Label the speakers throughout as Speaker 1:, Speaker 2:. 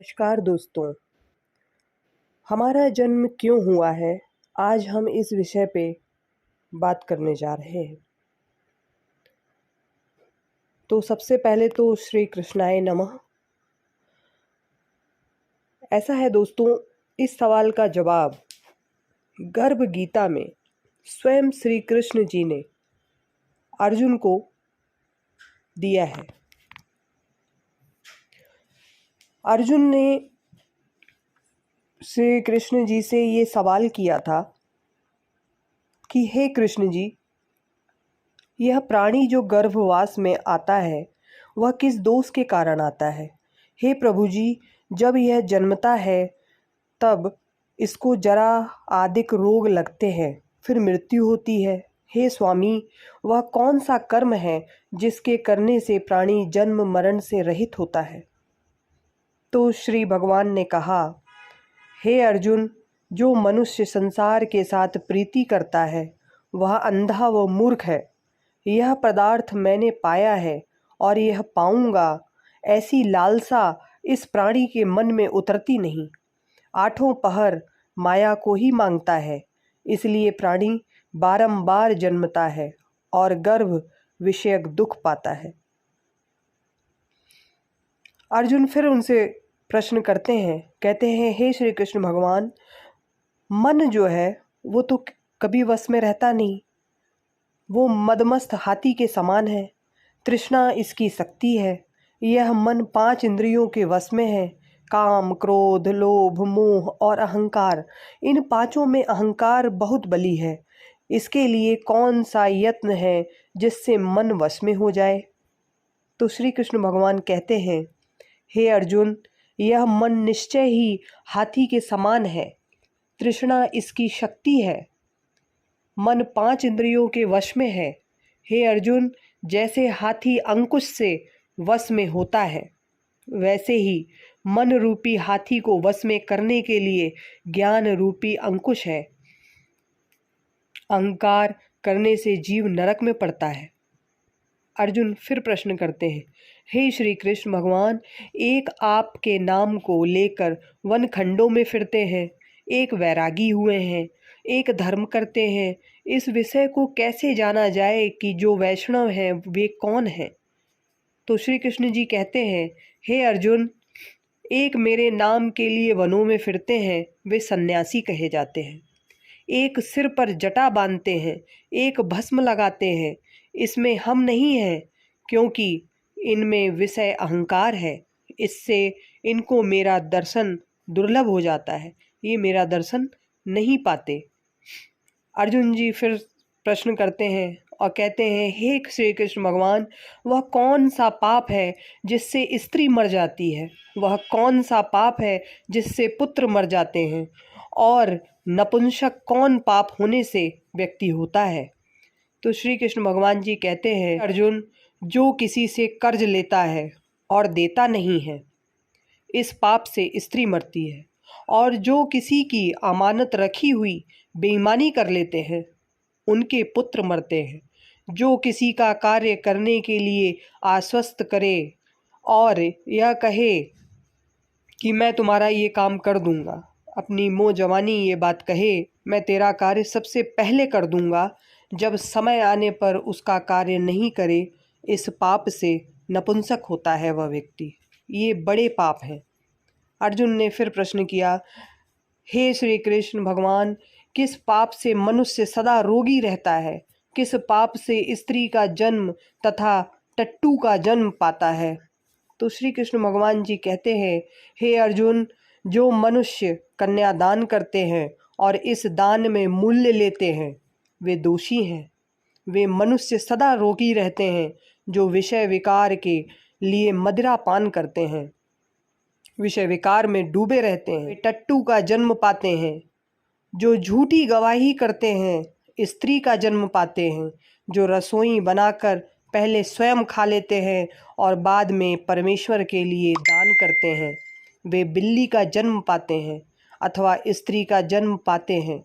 Speaker 1: नमस्कार दोस्तों, हमारा जन्म क्यों हुआ है? आज हम इस विषय पे बात करने जा रहे हैं। तो सबसे पहले तो श्री कृष्णाय नमः। ऐसा है दोस्तों, इस सवाल का जवाब गर्भ गीता में स्वयं श्री कृष्ण जी ने अर्जुन को दिया है। अर्जुन ने श्री कृष्ण जी से ये सवाल किया था कि हे कृष्ण जी, यह प्राणी जो गर्भवास में आता है वह किस दोष के कारण आता है? हे प्रभु जी, जब यह जन्मता है तब इसको जरा आदिक रोग लगते हैं, फिर मृत्यु होती है। हे स्वामी, वह कौन सा कर्म है जिसके करने से प्राणी जन्म मरण से रहित होता है? तो श्री भगवान ने कहा, हे अर्जुन, जो मनुष्य संसार के साथ प्रीति करता है वह अंधा व मूर्ख है। यह पदार्थ मैंने पाया है और यह पाऊंगा, ऐसी लालसा इस प्राणी के मन में उतरती नहीं। आठों पहर माया को ही मांगता है, इसलिए प्राणी बारंबार जन्मता है और गर्भ विषयक दुख पाता है। अर्जुन फिर उनसे प्रश्न करते हैं, कहते हैं, हे श्री कृष्ण भगवान, मन जो है वो तो कभी वश में रहता नहीं, वो मदमस्त हाथी के समान है। तृष्णा इसकी शक्ति है। यह मन 5 इंद्रियों के वश में है। काम, क्रोध, लोभ, मोह और अहंकार, इन पांचों में अहंकार बहुत बली है। इसके लिए कौन सा यत्न है जिससे मन वश में हो जाए? तो श्री कृष्ण भगवान कहते हैं, हे अर्जुन, यह मन निश्चय ही हाथी के समान है। तृष्णा इसकी शक्ति है। मन 5 इंद्रियों के वश में है। हे अर्जुन, जैसे हाथी अंकुश से वश में होता है, वैसे ही मन रूपी हाथी को वश में करने के लिए ज्ञान रूपी अंकुश है। अहंकार करने से जीव नरक में पड़ता है। अर्जुन फिर प्रश्न करते हैं, हे श्री कृष्ण भगवान, एक आपके नाम को लेकर वन खंडों में फिरते हैं, एक वैरागी हुए हैं, एक धर्म करते हैं। इस विषय को कैसे जाना जाए कि जो वैष्णव हैं वे कौन हैं? तो श्री कृष्ण जी कहते हैं, हे अर्जुन, एक मेरे नाम के लिए वनों में फिरते हैं, वे सन्यासी कहे जाते हैं। एक सिर पर जटा बांधते हैं, एक भस्म लगाते हैं, इसमें हम नहीं हैं, क्योंकि इनमें विषय अहंकार है। इससे इनको मेरा दर्शन दुर्लभ हो जाता है, ये मेरा दर्शन नहीं पाते। अर्जुन जी फिर प्रश्न करते हैं और कहते हैं, हे श्री कृष्ण भगवान, वह कौन सा पाप है जिससे स्त्री मर जाती है? वह कौन सा पाप है जिससे पुत्र मर जाते हैं? और नपुंसक कौन पाप होने से व्यक्ति होता है? तो श्री कृष्ण भगवान जी कहते हैं, अर्जुन, जो किसी से कर्ज लेता है और देता नहीं है, इस पाप से स्त्री मरती है। और जो किसी की अमानत रखी हुई बेईमानी कर लेते हैं, उनके पुत्र मरते हैं। जो किसी का कार्य करने के लिए आश्वस्त करे और यह कहे कि मैं तुम्हारा ये काम कर दूंगा, अपनी मोह जवानी ये बात कहे, मैं तेरा कार्य सबसे पहले कर दूंगा, जब समय आने पर उसका कार्य नहीं करे, इस पाप से नपुंसक होता है वह व्यक्ति। ये बड़े पाप हैं। अर्जुन ने फिर प्रश्न किया, हे श्री कृष्ण भगवान, किस पाप से मनुष्य सदा रोगी रहता है? किस पाप से स्त्री का जन्म तथा टट्टू का जन्म पाता है? तो श्री कृष्ण भगवान जी कहते हैं, हे अर्जुन, जो मनुष्य कन्यादान करते हैं और इस दान में मूल्य लेते हैं, वे दोषी हैं। वे मनुष्य सदा रोगी रहते हैं जो विषय विकार के लिए मदिरा पान करते हैं, विषय विकार में डूबे रहते हैं। वे टट्टू का जन्म पाते हैं। जो झूठी गवाही करते हैं, स्त्री का जन्म पाते हैं। जो रसोई बनाकर पहले स्वयं खा लेते हैं और बाद में परमेश्वर के लिए दान करते हैं, वे बिल्ली का जन्म पाते हैं अथवा स्त्री का जन्म पाते हैं।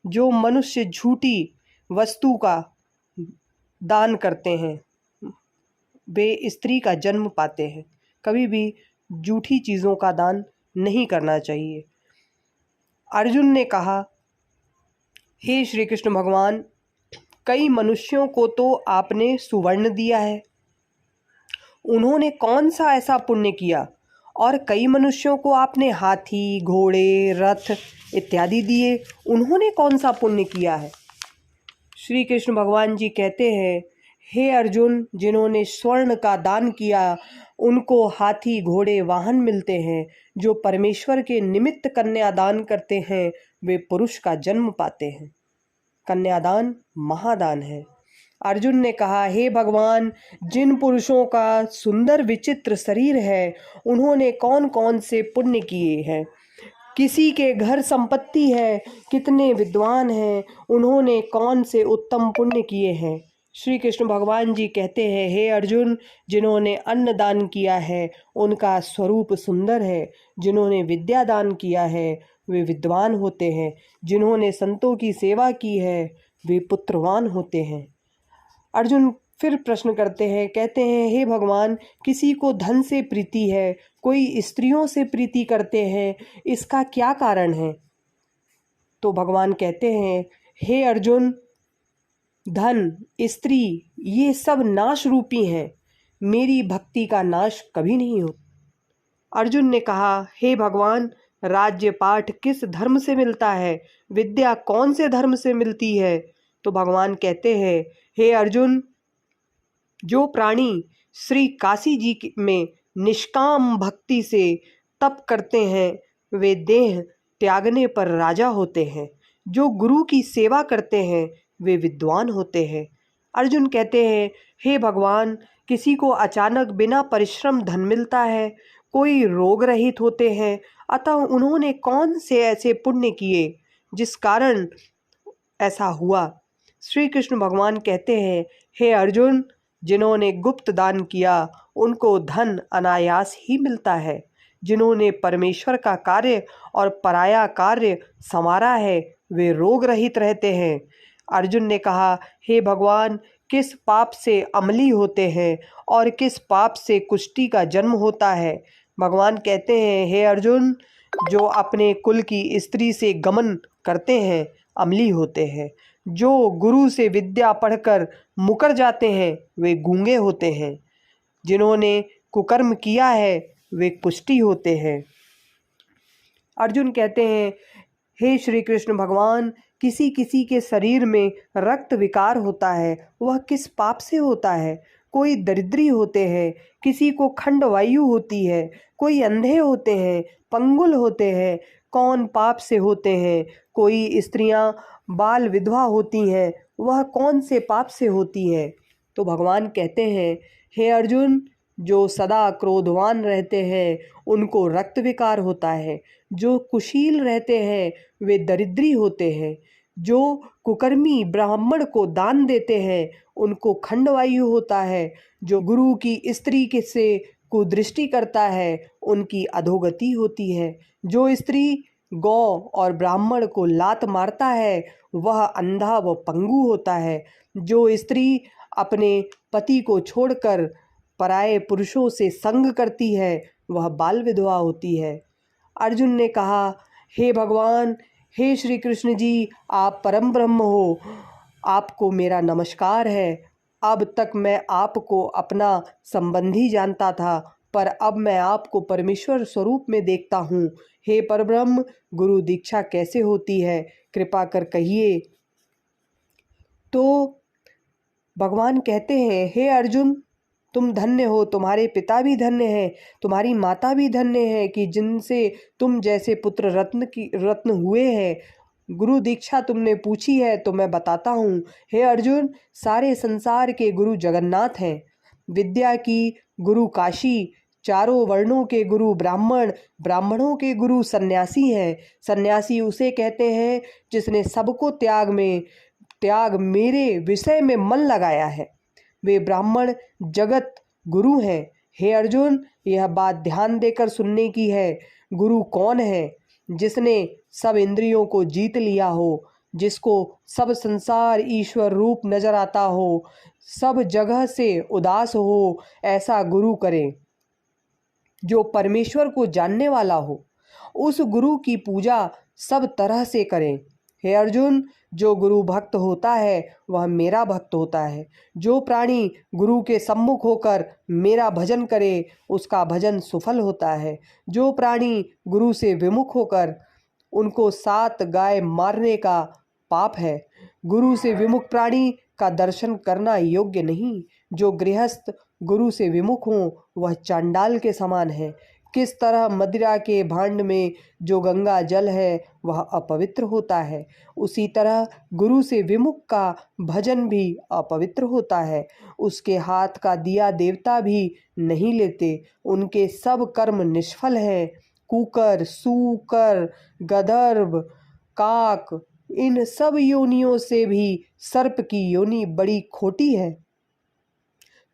Speaker 1: जो मनुष्य झूठी वस्तु का दान करते हैं, वे स्त्री का जन्म पाते हैं। कभी भी झूठी चीज़ों का दान नहीं करना चाहिए। अर्जुन ने कहा, हे श्री कृष्ण भगवान, कई मनुष्यों को तो आपने सुवर्ण दिया है, उन्होंने कौन सा ऐसा पुण्य किया? और कई मनुष्यों को आपने हाथी, घोड़े, रथ इत्यादि दिए, उन्होंने कौन सा पुण्य किया है? श्री कृष्ण भगवान जी कहते हैं, हे अर्जुन, जिन्होंने स्वर्ण का दान किया उनको हाथी, घोड़े, वाहन मिलते हैं। जो परमेश्वर के निमित्त कन्यादान करते हैं वे पुरुष का जन्म पाते हैं। कन्यादान महादान है। अर्जुन ने कहा, हे भगवान, जिन पुरुषों का सुंदर विचित्र शरीर है उन्होंने कौन कौन से पुण्य किए हैं? किसी के घर संपत्ति है, कितने विद्वान हैं, उन्होंने कौन से उत्तम पुण्य किए हैं? श्री कृष्ण भगवान जी कहते हैं, हे अर्जुन, जिन्होंने अन्न दान किया है उनका स्वरूप सुंदर है। जिन्होंने विद्या दान किया है वे विद्वान होते हैं। जिन्होंने संतों की सेवा की है वे पुत्रवान होते हैं। अर्जुन फिर प्रश्न करते हैं, कहते हैं, हे भगवान, किसी को धन से प्रीति है, कोई स्त्रियों से प्रीति करते हैं, इसका क्या कारण है? तो भगवान कहते हैं, हे अर्जुन, धन, स्त्री ये सब नाश रूपी हैं, मेरी भक्ति का नाश कभी नहीं हो। अर्जुन ने कहा, हे भगवान, राज्य पाठ किस धर्म से मिलता है? विद्या कौन से धर्म से मिलती है? तो भगवान कहते हैं, हे अर्जुन, जो प्राणी श्री काशी जी में निष्काम भक्ति से तप करते हैं वे देह त्यागने पर राजा होते हैं। जो गुरु की सेवा करते हैं वे विद्वान होते हैं। अर्जुन कहते हैं, हे भगवान, किसी को अचानक बिना परिश्रम धन मिलता है, कोई रोग रहित होते हैं, अतः उन्होंने कौन से ऐसे पुण्य किए जिस कारण ऐसा हुआ? श्री कृष्ण भगवान कहते हैं, हे अर्जुन, जिन्होंने गुप्त दान किया उनको धन अनायास ही मिलता है। जिन्होंने परमेश्वर का कार्य और पराया कार्य संवारा है वे रोग रहित रहते हैं। अर्जुन ने कहा, हे भगवान, किस पाप से अमली होते हैं और किस पाप से कुष्ठी का जन्म होता है? भगवान कहते हैं, हे अर्जुन, जो अपने कुल की स्त्री से गमन करते हैं अमली होते हैं। जो गुरु से विद्या पढ़कर मुकर जाते हैं वे गूंगे होते हैं। जिन्होंने कुकर्म किया है वे कुष्ठी होते हैं। अर्जुन कहते हैं, हे श्री कृष्ण भगवान, किसी किसी के शरीर में रक्त विकार होता है, वह किस पाप से होता है? कोई दरिद्री होते हैं, किसी को खंड वायु होती है, कोई अंधे होते हैं, पंगुल होते हैं, कौन पाप से होते हैं? कोई स्त्रियां बाल विधवा होती हैं, वह कौन से पाप से होती है? तो भगवान कहते हैं, हे अर्जुन, जो सदा क्रोधवान रहते हैं उनको रक्त विकार होता है। जो कुशील रहते हैं वे दरिद्री होते हैं। जो कुकर्मी ब्राह्मण को दान देते हैं उनको खंडवायु होता है। जो गुरु की स्त्री के से कुदृष्टि करता है उनकी अधोगति होती है। जो स्त्री गौ और ब्राह्मण को लात मारता है वह अंधा व पंगु होता है। जो स्त्री अपने पति को छोड़कर पराये पुरुषों से संग करती है वह बाल विधवा होती है। अर्जुन ने कहा, हे भगवान, हे श्री कृष्ण जी, आप परम ब्रह्म हो, आपको मेरा नमस्कार है। अब तक मैं आपको अपना संबंधी जानता था, पर अब मैं आपको परमेश्वर स्वरूप में देखता हूँ। हे परब्रह्म, गुरु दीक्षा कैसे होती है, कृपा कर कहिए। तो भगवान कहते हैं, हे अर्जुन, तुम धन्य हो, तुम्हारे पिता भी धन्य हैं, तुम्हारी माता भी धन्य है कि जिनसे तुम जैसे पुत्र रत्न हुए हैं। गुरु दीक्षा तुमने पूछी है तो मैं बताता हूँ। हे अर्जुन, सारे संसार के गुरु जगन्नाथ हैं। विद्या की गुरु काशी, चारों वर्णों के गुरु ब्राह्मण, ब्राह्मणों के गुरु सन्यासी हैं। सन्यासी उसे कहते हैं जिसने सबको त्याग मेरे विषय में मन लगाया है। वे ब्राह्मण जगत गुरु हैं। हे अर्जुन, यह बात ध्यान देकर सुनने की है। गुरु कौन है? जिसने सब इंद्रियों को जीत लिया हो, जिसको सब संसार ईश्वर रूप नजर आता हो, सब जगह से उदास हो, ऐसा गुरु करें। जो परमेश्वर को जानने वाला हो, उस गुरु की पूजा सब तरह से करें। हे अर्जुन, जो गुरु भक्त होता है वह मेरा भक्त होता है। जो प्राणी गुरु के सम्मुख होकर मेरा भजन करे उसका भजन सफल होता है। जो प्राणी गुरु से विमुख होकर उनको 7 गाय मारने का पाप है। गुरु से विमुख प्राणी का दर्शन करना योग्य नहीं। जो गृहस्थ गुरु से विमुख हो वह चांडाल के समान है। किस तरह मदिरा के भांड में जो गंगा जल है वह अपवित्र होता है, उसी तरह गुरु से विमुख का भजन भी अपवित्र होता है। उसके हाथ का दिया देवता भी नहीं लेते, उनके सब कर्म निष्फल हैं। कुकर, सूकर, गदर्भ, काक, इन सब योनियों से भी सर्प की योनि बड़ी खोटी है।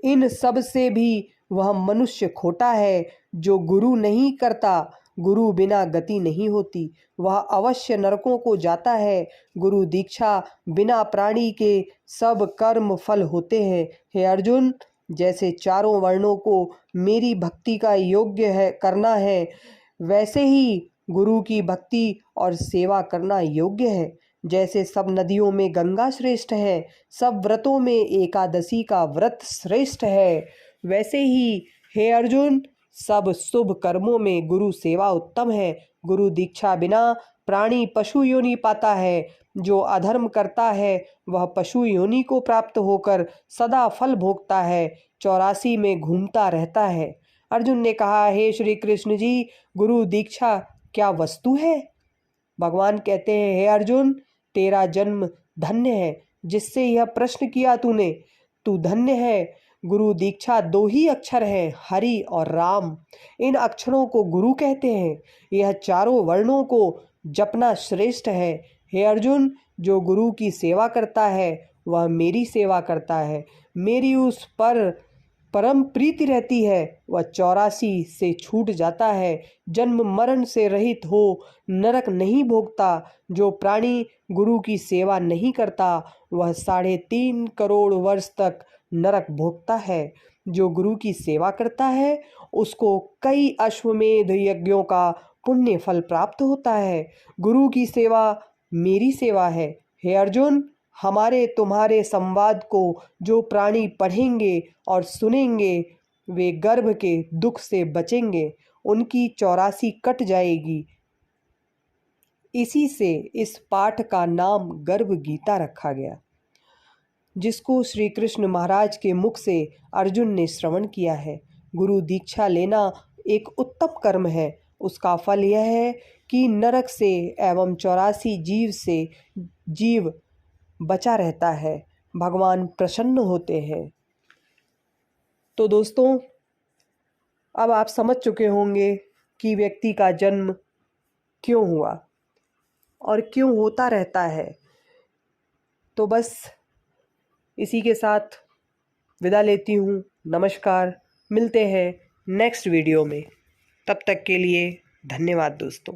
Speaker 1: इन सब से भी वह मनुष्य खोटा है जो गुरु नहीं करता। गुरु बिना गति नहीं होती, वह अवश्य नरकों को जाता है। गुरु दीक्षा बिना प्राणी के सब कर्म फल होते हैं। हे अर्जुन, जैसे चारों वर्णों को मेरी भक्ति का योग्य है करना है, वैसे ही गुरु की भक्ति और सेवा करना योग्य है। जैसे सब नदियों में गंगा श्रेष्ठ है, सब व्रतों में एकादशी का व्रत श्रेष्ठ है, वैसे ही हे अर्जुन, सब शुभ कर्मों में गुरु सेवा उत्तम है। गुरु दीक्षा बिना प्राणी पशु योनि पाता है। जो अधर्म करता है वह पशु योनि को प्राप्त होकर सदा फल भोगता है, 84 में घूमता रहता है। अर्जुन ने कहा, हे श्री कृष्ण जी, गुरु दीक्षा क्या वस्तु है? भगवान कहते हैं, हे अर्जुन, तेरा जन्म धन्य है जिससे यह प्रश्न किया तूने। तू धन्य है। गुरु दीक्षा 2 ही अक्षर हैं, हरि और राम। इन अक्षरों को गुरु कहते हैं। यह चारों वर्णों को जपना श्रेष्ठ है। हे अर्जुन, जो गुरु की सेवा करता है वह मेरी सेवा करता है। मेरी उस पर परम प्रीति रहती है। वह 84 से छूट जाता है, जन्म मरण से रहित हो नरक नहीं भोगता। जो प्राणी गुरु की सेवा नहीं करता वह 3.5 करोड़ वर्ष तक नरक भोगता है। जो गुरु की सेवा करता है उसको कई अश्वमेध यज्ञों का पुण्य फल प्राप्त होता है। गुरु की सेवा मेरी सेवा है। हे अर्जुन, हमारे तुम्हारे संवाद को जो प्राणी पढ़ेंगे और सुनेंगे वे गर्भ के दुख से बचेंगे, उनकी 84 कट जाएगी। इसी से इस पाठ का नाम गर्भ गीता रखा गया, जिसको श्री कृष्ण महाराज के मुख से अर्जुन ने श्रवण किया है। गुरु दीक्षा लेना एक उत्तम कर्म है। उसका फल यह है कि नरक से एवं 84 जीव बचा रहता है। भगवान प्रसन्न होते हैं। तो दोस्तों, अब आप समझ चुके होंगे कि व्यक्ति का जन्म क्यों हुआ और क्यों होता रहता है। तो बस इसी के साथ विदा लेती हूँ। नमस्कार, मिलते हैं नेक्स्ट वीडियो में। तब तक के लिए धन्यवाद दोस्तों।